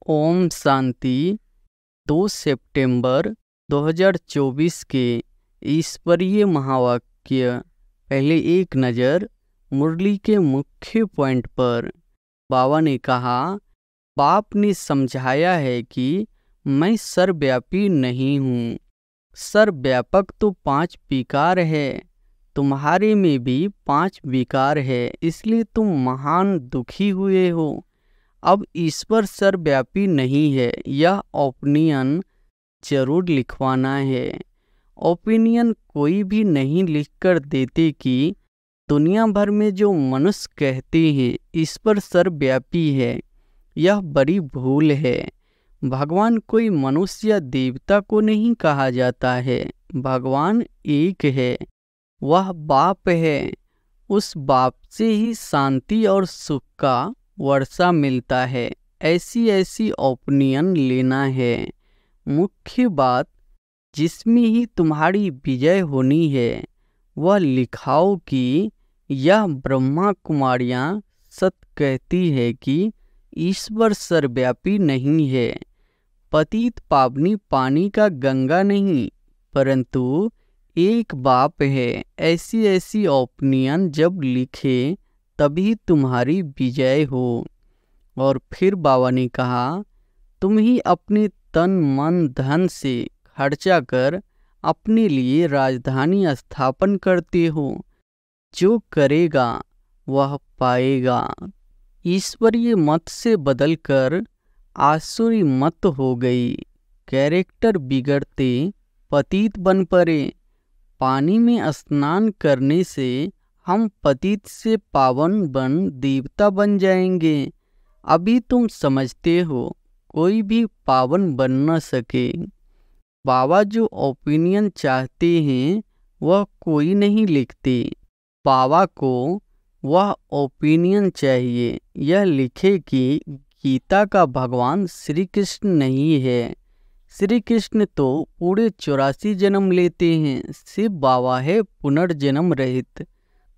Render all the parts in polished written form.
ओम शांति। 2 सितंबर 2024 के ईश्वरीय महावाक्य। पहले एक नज़र मुरली के मुख्य पॉइंट पर। बाबा ने कहा, बाप ने समझाया है कि मैं सर्वव्यापी नहीं हूँ। सर्वव्यापक तो 5 विकार है, तुम्हारे में भी 5 विकार है, इसलिए तुम महान दुखी हुए हो। अब ईश्वर सर्वव्यापी नहीं है, यह ओपिनियन जरूर लिखवाना है। ओपिनियन कोई भी नहीं लिखकर देते कि दुनिया भर में जो मनुष्य कहते हैं ईश्वर सर्वव्यापी है, यह बड़ी भूल है। भगवान कोई मनुष्य या देवता को नहीं कहा जाता है। भगवान एक है, वह बाप है। उस बाप से ही शांति और सुख का वर्षा मिलता है। ऐसी ओपिनियन लेना है। मुख्य बात जिसमें ही तुम्हारी विजय होनी है, वह लिखाओ कि यह ब्रह्मा कुमारियाँ सत्य कहती है कि ईश्वर सर्वव्यापी नहीं है। पतित पावनी पानी का गंगा नहीं, परंतु एक बाप है। ऐसी ओपिनियन जब लिखे तभी तुम्हारी विजय हो। और फिर बाबा ने कहा, तुम ही अपने तन मन धन से खर्चा कर अपने लिए राजधानी स्थापन करते हो। जो करेगा वह पाएगा। ईश्वरीय मत से बदलकर आसुरी मत हो गई। कैरेक्टर बिगड़ते पतित बन पड़े। पानी में स्नान करने से हम पतित से पावन बन देवता बन जाएंगे। अभी तुम समझते हो कोई भी पावन बन न सके। बाबा जो ओपिनियन चाहते हैं वह कोई नहीं लिखते। बाबा को वह ओपिनियन चाहिए, यह लिखे कि गीता का भगवान श्री कृष्ण नहीं है। श्री कृष्ण तो पूरे 84 जन्म लेते हैं, शिव बाबा है पुनर्जन्म रहित।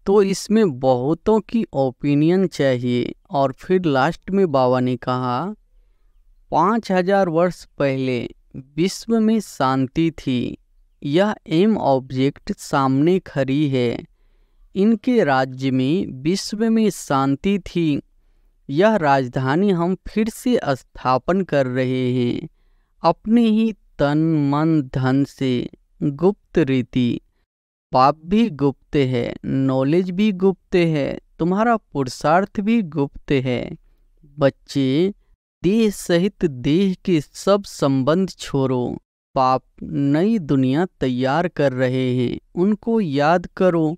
तो इसमें बहुतों की ओपिनियन चाहिए। और फिर लास्ट में बाबा ने कहा, 5000 वर्ष पहले विश्व में शांति थी। यह एम ऑब्जेक्ट सामने खड़ी है। इनके राज्य में विश्व में शांति थी। यह राजधानी हम फिर से स्थापन कर रहे हैं, अपने ही तन मन धन से। गुप्त रीति। पाप भी गुप्त है, नॉलेज भी गुप्त है, तुम्हारा पुरुषार्थ भी गुप्त है। बच्चे, देह सहित देह के सब संबंध छोड़ो। पाप नई दुनिया तैयार कर रहे हैं, उनको याद करो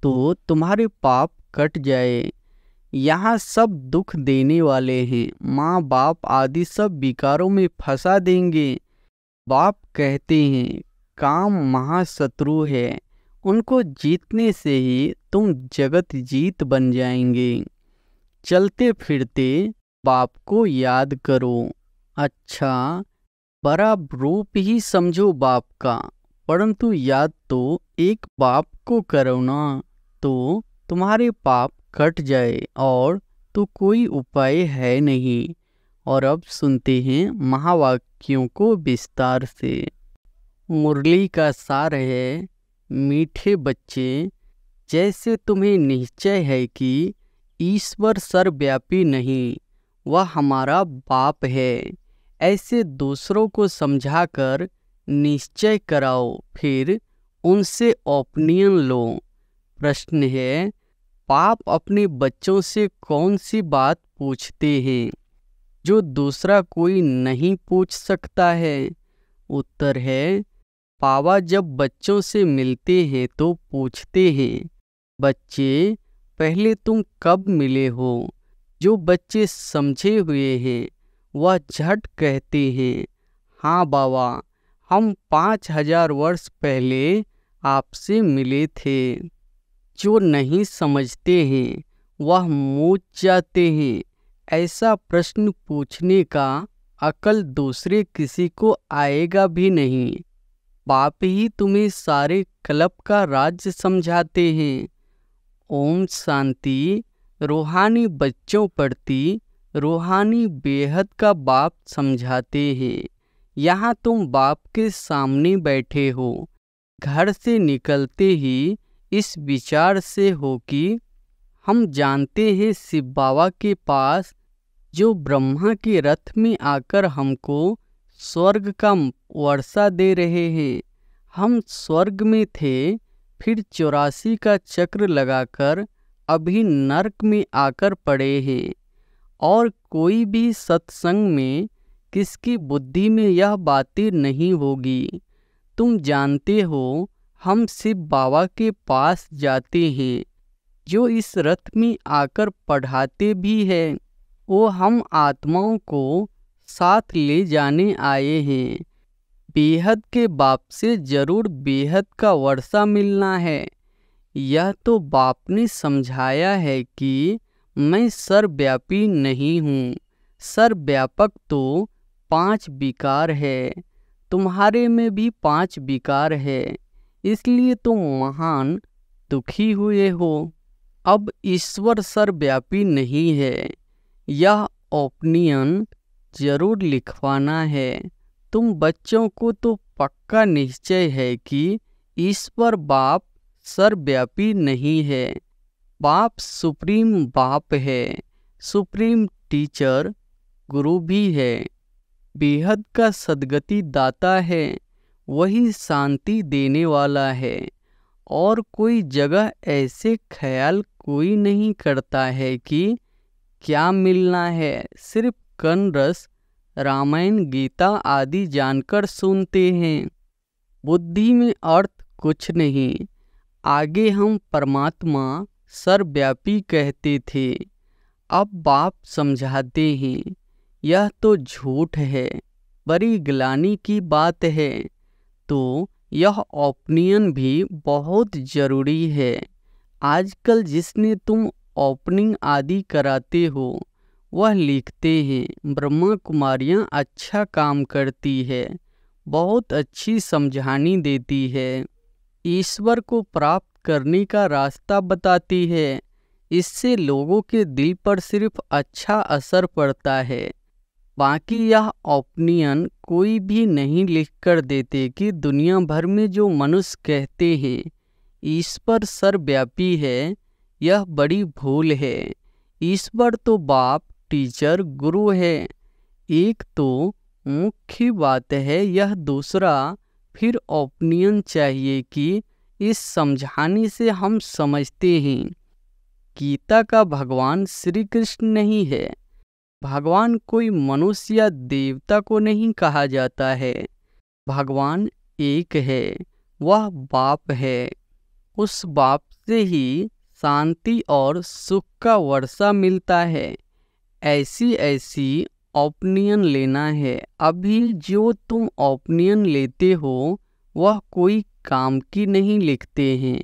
तो तुम्हारे पाप कट जाए। यहाँ सब दुख देने वाले हैं, माँ बाप आदि सब विकारों में फंसा देंगे। बाप कहते हैं काम महाशत्रु है, उनको जीतने से ही तुम जगत जीत बन जाएंगे। चलते फिरते बाप को याद करो। अच्छा, बड़ा रूप ही समझो बाप का, परंतु याद तो एक बाप को करो ना, तो तुम्हारे पाप कट जाए और तो कोई उपाय है नहीं। और अब सुनते हैं महावाक्यों को विस्तार से। मुरली का सार है, मीठे बच्चे, जैसे तुम्हें निश्चय है कि ईश्वर सर्वव्यापी नहीं, वह हमारा बाप है, ऐसे दूसरों को समझाकर निश्चय कराओ, फिर उनसे ओपिनियन लो। प्रश्न है, पाप अपने बच्चों से कौन सी बात पूछते हैं जो दूसरा कोई नहीं पूछ सकता है? उत्तर है, बाबा जब बच्चों से मिलते हैं तो पूछते हैं, बच्चे पहले तुम कब मिले हो? जो बच्चे समझे हुए हैं वह झट कहते हैं, हाँ बाबा, हम 5000 वर्ष पहले आपसे मिले थे। जो नहीं समझते हैं वह मूझ जाते हैं। ऐसा प्रश्न पूछने का अकल दूसरे किसी को आएगा भी नहीं। बाप ही तुम्हें सारे कल्प का राज्य समझाते हैं। ओम शांति। रूहानी बच्चों प्रति रूहानी बेहद का बाप समझाते हैं। यहाँ तुम बाप के सामने बैठे हो। घर से निकलते ही इस विचार से हो कि हम जानते हैं शिव बाबा के पास, जो ब्रह्मा के रथ में आकर हमको स्वर्ग का वर्षा दे रहे हैं। हम स्वर्ग में थे, फिर 84 का चक्र लगाकर अभी नरक में आकर पड़े हैं। और कोई भी सत्संग में किसकी बुद्धि में यह बातें नहीं होगी। तुम जानते हो, हम शिव बाबा के पास जाते हैं, जो इस रथ में आकर पढ़ाते भी हैं। वो हम आत्माओं को साथ ले जाने आए हैं। बेहद के बाप से जरूर बेहद का वर्षा मिलना है। यह तो बाप ने समझाया है कि मैं सर्वव्यापी नहीं हूँ। सर्वव्यापक तो 5 विकार है, तुम्हारे में भी 5 विकार है, इसलिए तुम महान दुखी हुए हो। अब ईश्वर सर्वव्यापी नहीं है, यह ओपिनियन जरूर लिखवाना है। तुम बच्चों को तो पक्का निश्चय है कि ईश्वर बाप सर्वव्यापी नहीं है। बाप सुप्रीम बाप है, सुप्रीम टीचर गुरु भी है। बेहद का सद्गति दाता है, वही शांति देने वाला है। और कोई जगह ऐसे ख्याल कोई नहीं करता है कि क्या मिलना है। सिर्फ कर्ण रस, रामायण, गीता आदि जानकर सुनते हैं। बुद्धि में अर्थ कुछ नहीं। आगे हम परमात्मा सर्वव्यापी कहते थे, अब बाप समझाते हैं यह तो झूठ है, बड़ी ग्लानि की बात है। तो यह ओपिनियन भी बहुत ज़रूरी है। आजकल जिसने तुम ओपनिंग आदि कराते हो, वह लिखते हैं ब्रह्मा कुमारियाँ अच्छा काम करती है, बहुत अच्छी समझानी देती है, ईश्वर को प्राप्त करने का रास्ता बताती है। इससे लोगों के दिल पर सिर्फ अच्छा असर पड़ता है। बाकी यह ओपिनियन कोई भी नहीं लिख कर देते कि दुनिया भर में जो मनुष्य कहते हैं ईश्वर सर्वव्यापी है, यह बड़ी भूल है। ईश्वर तो बाप, टीचर, गुरु है। एक तो मुख्य बात है यह। दूसरा, फिर ओपिनियन चाहिए कि इस समझाने से हम समझते हैं गीता का भगवान श्री कृष्ण नहीं है। भगवान कोई मनुष्य या देवता को नहीं कहा जाता है। भगवान एक है, वह बाप है। उस बाप से ही शांति और सुख का वर्षा मिलता है। ऐसी ऐसी ओपिनियन लेना है। अभी जो तुम ओपिनियन लेते हो वह कोई काम की नहीं लिखते हैं।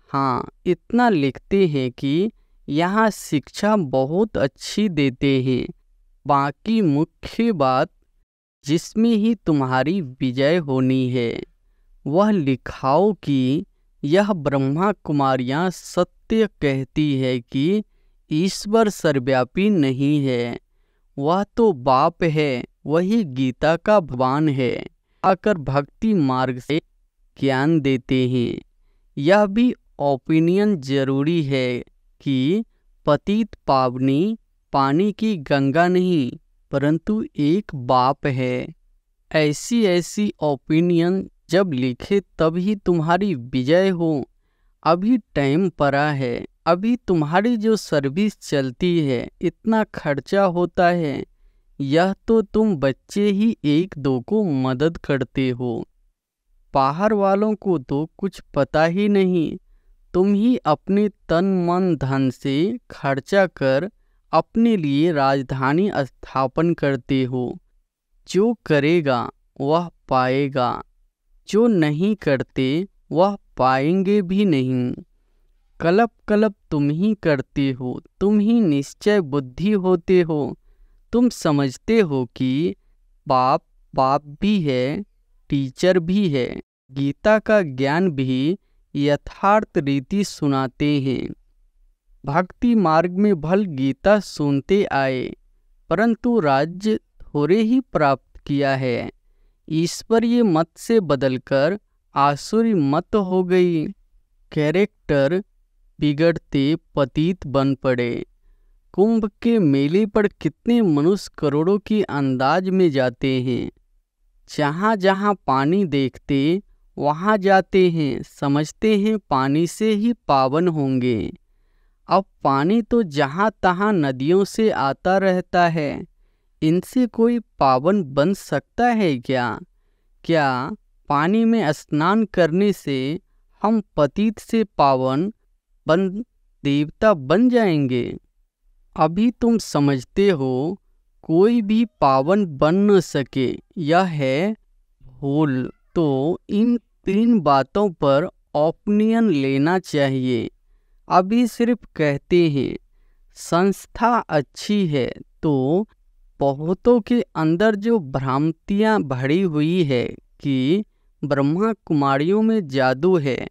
हाँ, इतना लिखते हैं कि यहाँ शिक्षा बहुत अच्छी देते हैं। बाकी मुख्य बात जिसमें ही तुम्हारी विजय होनी है, वह लिखाओ कि यह ब्रह्मा कुमारियाँ सत्य कहती है कि ईश्वर सर्वव्यापी नहीं है। वह तो बाप है, वही गीता का भगवान है। आकर भक्ति मार्ग से ज्ञान देते हैं। यह भी ओपिनियन जरूरी है कि पतित पावनी पानी की गंगा नहीं, परंतु एक बाप है। ऐसी ऐसी ओपिनियन जब लिखे तभी तुम्हारी विजय हो। अभी टाइम पड़ा है। अभी तुम्हारी जो सर्विस चलती है, इतना खर्चा होता है। यह तो तुम बच्चे ही एक दो को मदद करते हो, बाहर वालों को तो कुछ पता ही नहीं। तुम ही अपने तन मन धन से खर्चा कर अपने लिए राजधानी स्थापन करते हो। जो करेगा वह पाएगा, जो नहीं करते वह पाएंगे भी नहीं। कल्प कल्प तुम ही करते हो, तुम ही निश्चय बुद्धि होते हो। तुम समझते हो कि बाप बाप भी है, टीचर भी है। गीता का ज्ञान भी यथार्थ रीति सुनाते हैं। भक्ति मार्ग में भल गीता सुनते आए, परंतु राज्य थोड़े ही प्राप्त किया है। ईश्वरीय मत से बदलकर आसुरी मत हो गई। कैरेक्टर बिगड़ते पतित बन पड़े। कुंभ के मेले पर कितने मनुष्य करोड़ों की अंदाज में जाते हैं। जहाँ जहाँ पानी देखते वहाँ जाते हैं, समझते हैं पानी से ही पावन होंगे। अब पानी तो जहाँ तहाँ नदियों से आता रहता है, इनसे कोई पावन बन सकता है क्या? क्या पानी में स्नान करने से हम पतित से पावन बन देवता बन जाएंगे? अभी तुम समझते हो कोई भी पावन बन न सके, यह है भूल। तो इन 3 बातों पर ओपिनियन लेना चाहिए। अभी सिर्फ कहते हैं संस्था अच्छी है, तो बहुतों के अंदर जो भ्रांतियां भरी हुई है कि ब्रह्मा कुमारियों में जादू है,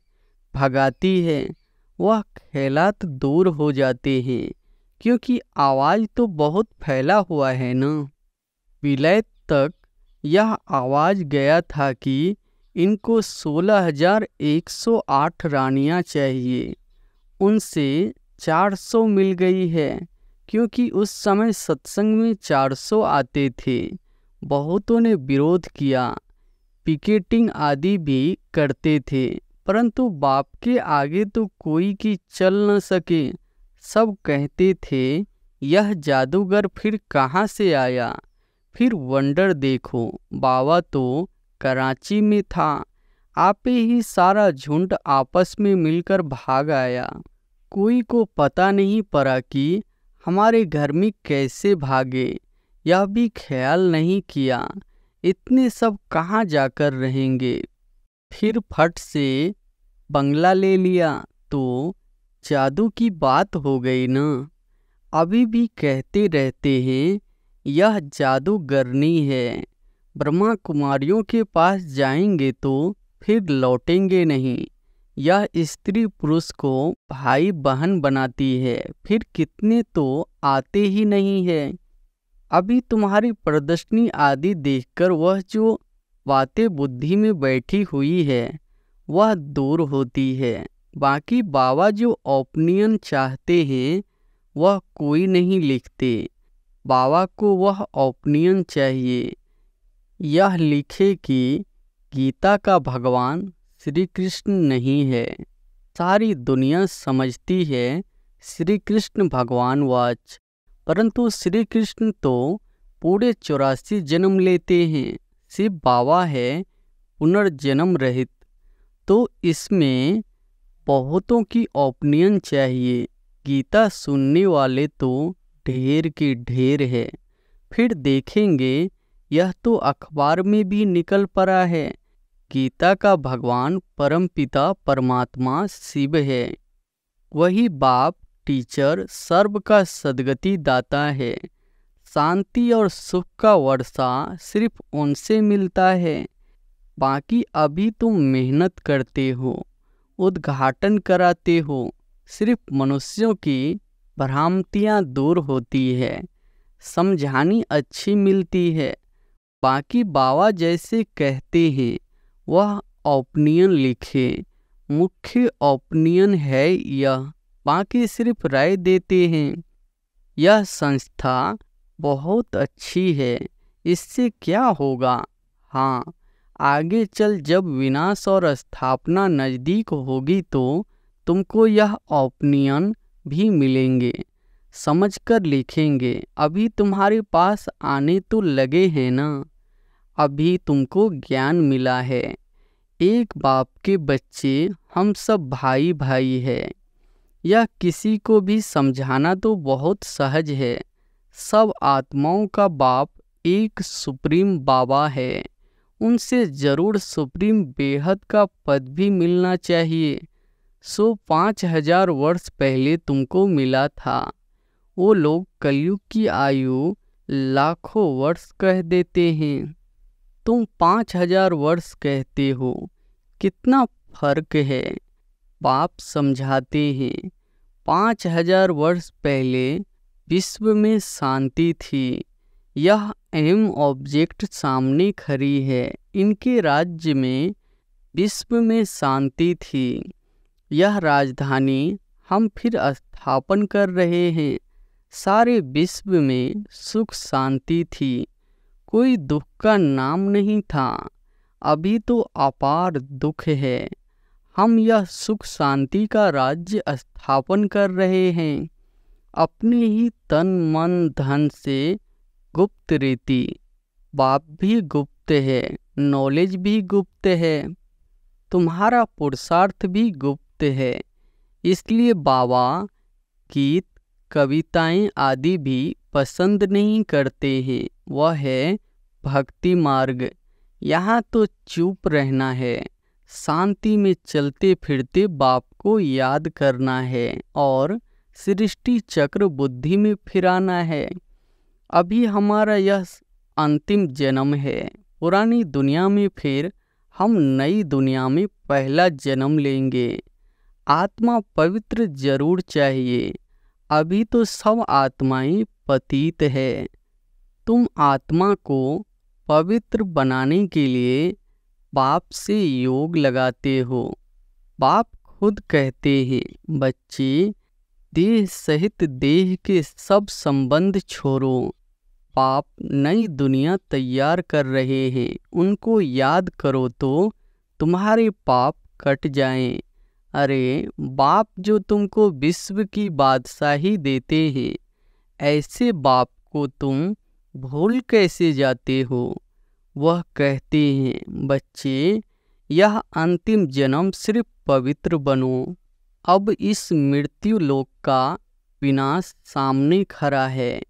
भगाती है, वह ख्यालात दूर हो जाते हैं। क्योंकि आवाज़ तो बहुत फैला हुआ है ना। विलय तक यह आवाज़ गया था कि इनको 16,108 रानियां चाहिए। उनसे 400 मिल गई है, क्योंकि उस समय सत्संग में 400 आते थे। बहुतों ने विरोध किया, पिकेटिंग आदि भी करते थे, परंतु बाप के आगे तो कोई की चल न सके। सब कहते थे यह जादूगर फिर कहाँ से आया। फिर वंडर देखो, बाबा तो कराची में था, आपे ही सारा झुंड आपस में मिलकर भाग आया। कोई को पता नहीं पड़ा कि हमारे घर में कैसे भागे, यह भी ख्याल नहीं किया। इतने सब कहाँ जाकर रहेंगे। फिर फट से बंगला ले लिया तो जादू की बात हो गई ना। अभी भी कहते रहते हैं यह जादूगरनी है। ब्रह्मा कुमारियों के पास जाएंगे तो फिर लौटेंगे नहीं। यह स्त्री पुरुष को भाई बहन बनाती है, फिर कितने तो आते ही नहीं है। अभी तुम्हारी प्रदर्शनी आदि देखकर वह जो बातें बुद्धि में बैठी हुई है वह दूर होती है। बाकी बाबा जो ओपिनियन चाहते हैं वह कोई नहीं लिखते। बाबा को वह ओपिनियन चाहिए, यह लिखे कि गीता का भगवान श्री कृष्ण नहीं है। सारी दुनिया समझती है श्री कृष्ण भगवान वाच, परंतु श्री कृष्ण तो पूरे 84 जन्म लेते हैं। शिव बाबा है पुनर्जन्म रहित। तो इसमें बहुतों की ओपिनियन चाहिए। गीता सुनने वाले तो ढेर के ढेर है। फिर देखेंगे यह तो अखबार में भी निकल पड़ा है। गीता का भगवान परमपिता परमात्मा शिव है। वही बाप टीचर सर्व का सद्गति दाता है। शांति और सुख का वर्षा सिर्फ उनसे मिलता है। बाकी अभी तुम मेहनत करते हो, उद्घाटन कराते हो, सिर्फ मनुष्यों की भ्रांतियाँ दूर होती है, समझानी अच्छी मिलती है। बाकी बाबा जैसे कहते हैं वह ओपिनियन लिखे। मुख्य ओपिनियन है यह, बाकी सिर्फ राय देते हैं। यह संस्था बहुत अच्छी है, इससे क्या होगा? हाँ, आगे चल जब विनाश और स्थापना नज़दीक होगी तो तुमको यह ओपिनियन भी मिलेंगे, समझकर लिखेंगे। अभी तुम्हारे पास आने तो लगे हैं ना। अभी तुमको ज्ञान मिला है। एक बाप के बच्चे हम सब भाई भाई है। यह किसी को भी समझाना तो बहुत सहज है। सब आत्माओं का बाप एक सुप्रीम बाबा है। उनसे जरूर सुप्रीम बेहद का पद भी मिलना चाहिए। 5,000 वर्ष पहले तुमको मिला था। वो लोग कलयुग की आयु लाखों वर्ष कह देते हैं, तुम 5,000 वर्ष कहते हो। कितना फर्क है। बाप समझाते हैं 5,000 वर्ष पहले विश्व में शांति थी। यह अहम ऑब्जेक्ट सामने खड़ी है। इनके राज्य में विश्व में शांति थी। यह राजधानी हम फिर स्थापन कर रहे हैं। सारे विश्व में सुख शांति थी। कोई दुख का नाम नहीं था। अभी तो अपार दुख है। हम यह सुख शांति का राज्य स्थापन कर रहे हैं। अपने ही तन मन धन से गुप्त रीति। बाप भी गुप्त है, नॉलेज भी गुप्त है, तुम्हारा पुरुषार्थ भी गुप्त है। इसलिए बाबा गीत कविताएं आदि भी पसंद नहीं करते हैं। वह है भक्ति मार्ग। यहाँ तो चुप रहना है, शांति में चलते फिरते बाप को याद करना है और सृष्टि चक्र बुद्धि में फिराना है। अभी हमारा यह अंतिम जन्म है। पुरानी दुनिया में फिर हम नई दुनिया में पहला जन्म लेंगे। आत्मा पवित्र जरूर चाहिए। अभी तो सब आत्माएं पतित है। तुम आत्मा को पवित्र बनाने के लिए बाप से योग लगाते हो। बाप खुद कहते हैं, बच्चे देह सहित देह के सब संबंध छोड़ो। बाप नई दुनिया तैयार कर रहे हैं। उनको याद करो तो तुम्हारे पाप कट जाएं। अरे बाप जो तुमको विश्व की बादशाही देते हैं, ऐसे बाप को तुम भूल कैसे जाते हो। वह कहते हैं, बच्चे यह अंतिम जन्म सिर्फ पवित्र बनो। अब इस मृत्यु लोक का विनाश सामने खड़ा है।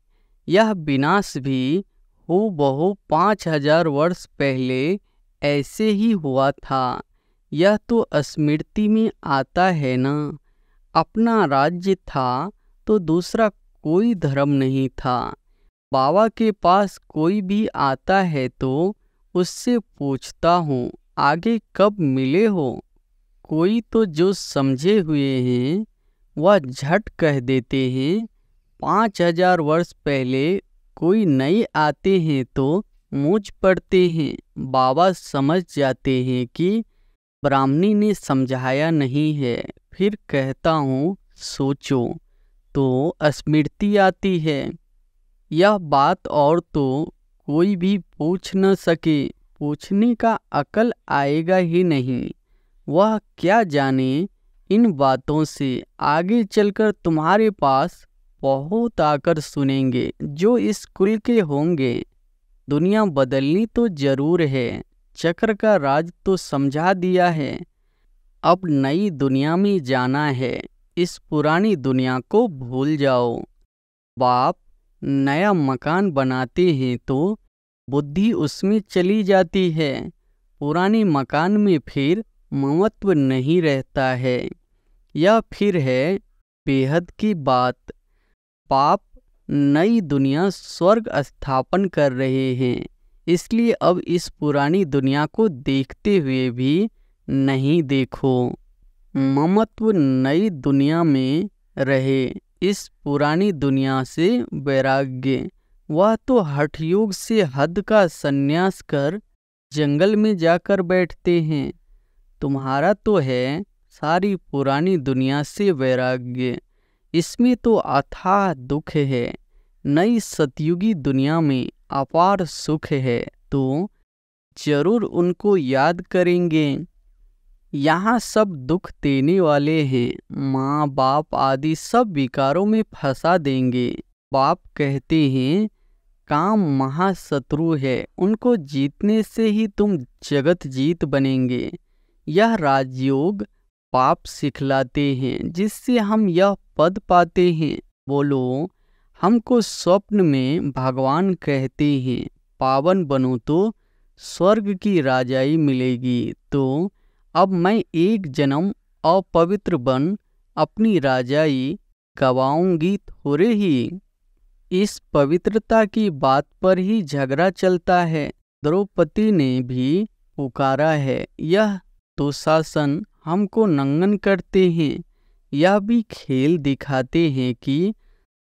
यह विनाश भी हूबहू 5000 वर्ष पहले ऐसे ही हुआ था। यह तो स्मृति में आता है ना। अपना राज्य था तो दूसरा कोई धर्म नहीं था। बाबा के पास कोई भी आता है तो उससे पूछता हूँ, आगे कब मिले हो। कोई तो जो समझे हुए हैं वह झट कह देते हैं, 5000 वर्ष पहले कोई नए आते हैं तो मुझ पड़ते हैं। बाबा समझ जाते हैं कि ब्राह्मणी ने समझाया नहीं है। फिर कहता हूँ, सोचो तो स्मृति आती है। यह बात और तो कोई भी पूछ न सके। पूछने का अकल आएगा ही नहीं। वह क्या जाने इन बातों से आगे चलकर तुम्हारे पास बहुत आकर सुनेंगे जो इस कुल के होंगे। दुनिया बदलनी तो जरूर है। चक्र का राज तो समझा दिया है। अब नई दुनिया में जाना है। इस पुरानी दुनिया को भूल जाओ। बाप नया मकान बनाते हैं तो बुद्धि उसमें चली जाती है। पुराने मकान में फिर ममत्व नहीं रहता है। यह फिर है बेहद की बात। बाप नई दुनिया स्वर्ग स्थापन कर रहे हैं। इसलिए अब इस पुरानी दुनिया को देखते हुए भी नहीं देखो। ममत्व नई दुनिया में रहे। इस पुरानी दुनिया से वैराग्य। वह तो हठ योग से हद का संन्यास कर जंगल में जाकर बैठते हैं। तुम्हारा तो है सारी पुरानी दुनिया से वैराग्य। इसमें तो अथाह दुख है। नई सतयुगी दुनिया में अपार सुख है तो जरूर उनको याद करेंगे। यहाँ सब दुख देने वाले हैं। माँ बाप आदि सब विकारों में फंसा देंगे। बाप कहते हैं, काम महाशत्रु है। उनको जीतने से ही तुम जगत जीत बनेंगे। यह राजयोग पाप सिखलाते हैं जिससे हम यह पद पाते हैं। बोलो, हमको स्वप्न में भगवान कहते हैं, पावन बनो तो स्वर्ग की राजाई मिलेगी। तो अब मैं एक जन्म अपवित्र बन अपनी राजाई गवाऊंगी थोड़े ही। इस पवित्रता की बात पर ही झगड़ा चलता है। द्रौपदी ने भी पुकारा है। यह दुशासन हमको नंगन करते हैं। यह भी खेल दिखाते हैं कि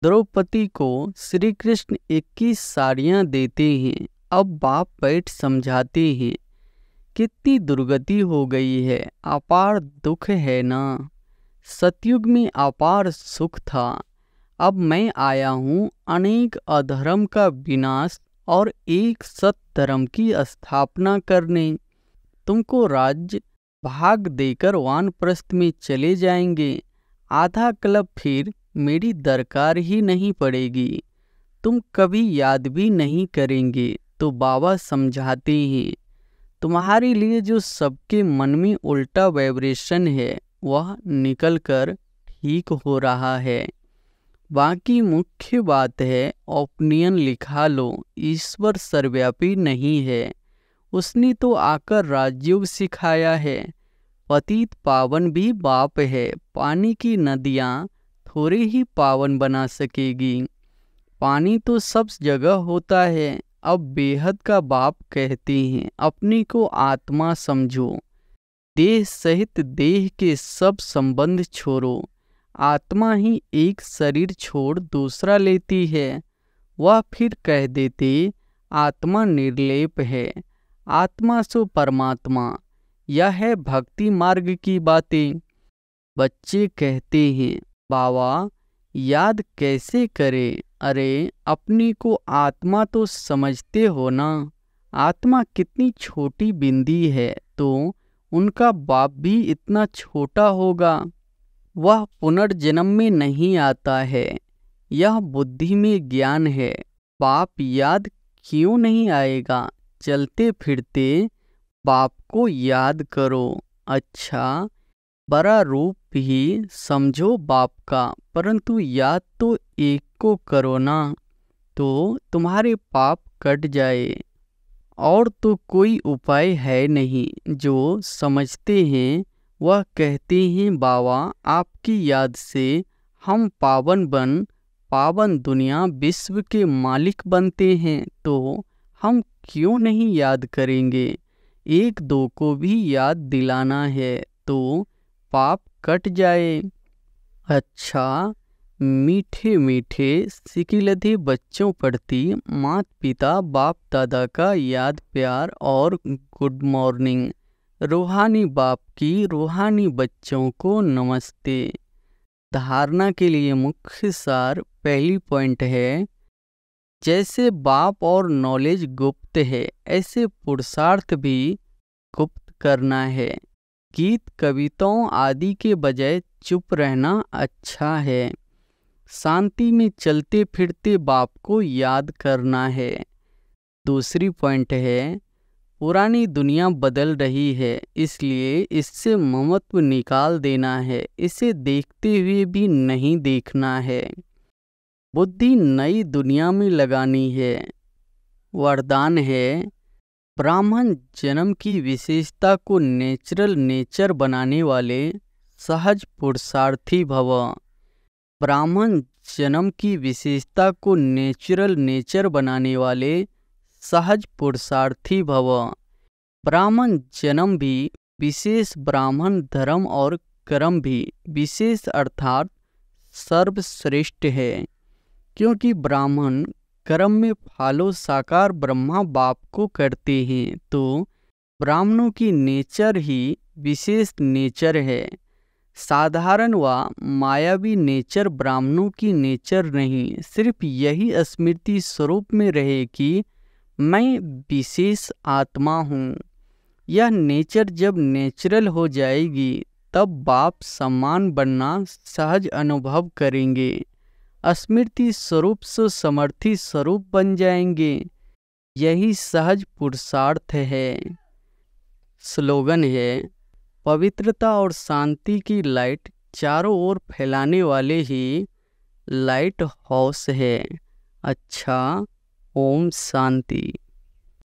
द्रौपदी को श्री कृष्ण 21 साड़ियाँ देते हैं। अब बाप बैठ समझाते हैं, कितनी दुर्गति हो गई है, अपार दुख है ना। सतयुग में अपार सुख था, अब मैं आया हूँ अनेक अधर्म का विनाश और एक सत्धर्म की स्थापना करने। तुमको राज्य भाग देकर वानप्रस्थ में चले जाएंगे। आधा कल्प फिर मेरी दरकार ही नहीं पड़ेगी, तुम कभी याद भी नहीं करेंगे। तो बाबा समझाते हैं, तुम्हारे लिए जो सबके मन में उल्टा वाइब्रेशन है वह निकलकर ठीक हो रहा है। बाकी मुख्य बात है ओपिनियन लिखा लो, ईश्वर सर्वव्यापी नहीं है, उसने तो आकर राजयोग सिखाया है। पतित पावन भी बाप है, पानी की नदियाँ थोड़े ही पावन बना सकेगी। पानी तो सब जगह होता है। अब बेहद का बाप कहते हैं, अपने को आत्मा समझो, देह सहित देह के सब संबंध छोड़ो। आत्मा ही एक शरीर छोड़ दूसरा लेती है। वह फिर कह देते, आत्मा निर्लेप है, आत्मा सो परमात्मा। यह है भक्ति मार्ग की बातें। बच्चे कहते हैं, बाबा याद कैसे करें? अरे अपने को आत्मा तो समझते हो ना। आत्मा कितनी छोटी बिंदी है, तो उनका बाप भी इतना छोटा होगा। वह पुनर्जन्म में नहीं आता है, यह बुद्धि में ज्ञान है। बाप याद क्यों नहीं आएगा? चलते फिरते बाप को याद करो। अच्छा, बड़ा रूप ही समझो बाप का, परंतु याद तो एक को करो ना, तो तुम्हारे पाप कट जाए। और तो कोई उपाय है नहीं। जो समझते हैं वह कहते हैं, बाबा आपकी याद से हम पावन दुनिया विश्व के मालिक बनते हैं, तो हम क्यों नहीं याद करेंगे? एक दो को भी याद दिलाना है तो पाप कट जाए। अच्छा, मीठे मीठे सिकिलधे बच्चों प्रति माता पिता बाप दादा का याद प्यार और गुड मॉर्निंग। रूहानी बाप की रूहानी बच्चों को नमस्ते। धारणा के लिए मुख्य सार पहली पॉइंट है, जैसे बाप और नॉलेज गुप्त है, ऐसे पुरुषार्थ भी गुप्त करना है। गीत कविताओं आदि के बजाय चुप रहना अच्छा है। शांति में चलते फिरते बाप को याद करना है। दूसरी पॉइंट है, पुरानी दुनिया बदल रही है, इसलिए इससे ममत्व निकाल देना है, इसे देखते हुए भी नहीं देखना है। बुद्धि नई दुनिया में लगानी है। वरदान है, ब्राह्मण जन्म की विशेषता को नेचुरल नेचर बनाने वाले सहज पुरुषार्थी भव। ब्राह्मण जन्म की विशेषता को नेचुरल नेचर बनाने वाले सहज पुरुषार्थी भव। ब्राह्मण जन्म भी विशेष, ब्राह्मण धर्म और कर्म भी विशेष अर्थात सर्वश्रेष्ठ है, क्योंकि ब्राह्मण कर्म में फॉलो साकार ब्रह्मा बाप को करते हैं, तो ब्राह्मणों की नेचर ही विशेष नेचर है। साधारण व मायावी नेचर ब्राह्मणों की नेचर नहीं, सिर्फ यही स्मृति स्वरूप में रहे कि मैं विशेष आत्मा हूँ। यह नेचर जब नेचुरल हो जाएगी, तब बाप समान बनना सहज अनुभव करेंगे। स्मृति स्वरूप से समर्थी स्वरूप बन जाएंगे। यही सहज पुरुषार्थ है। स्लोगन है, पवित्रता और शांति की लाइट चारों ओर फैलाने वाले ही लाइट हाउस है। अच्छा, ओम शांति।